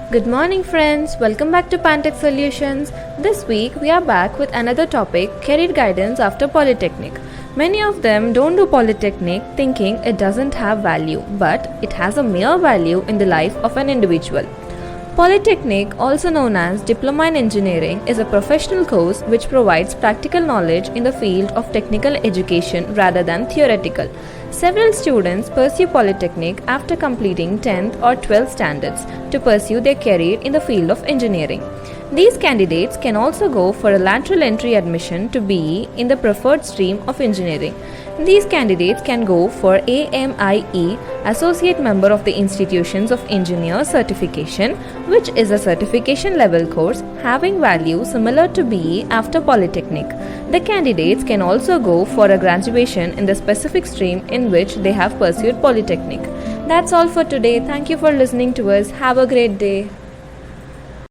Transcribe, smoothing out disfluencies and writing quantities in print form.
Good morning friends, welcome back to PANTECH Solutions. This week we are back with another topic, career guidance after Polytechnic. Many of them don't do Polytechnic thinking it doesn't have value, but it has a mere value in the life of an individual. Polytechnic, also known as Diploma in Engineering, is a professional course which provides practical knowledge in the field of technical education rather than theoretical. Several students pursue Polytechnic after completing 10th or 12th standards to pursue their career in the field of engineering. These candidates can also go for a lateral entry admission to BE in the preferred stream of engineering. These candidates can go for AMEE, Associate Member of the Institutions of Engineers Certification, which is a certification level course having value similar to BE after Polytechnic. The candidates can also go for a graduation in the specific stream in which they have pursued Polytechnic. That's all for today. Thank you for listening to us. Have a great day.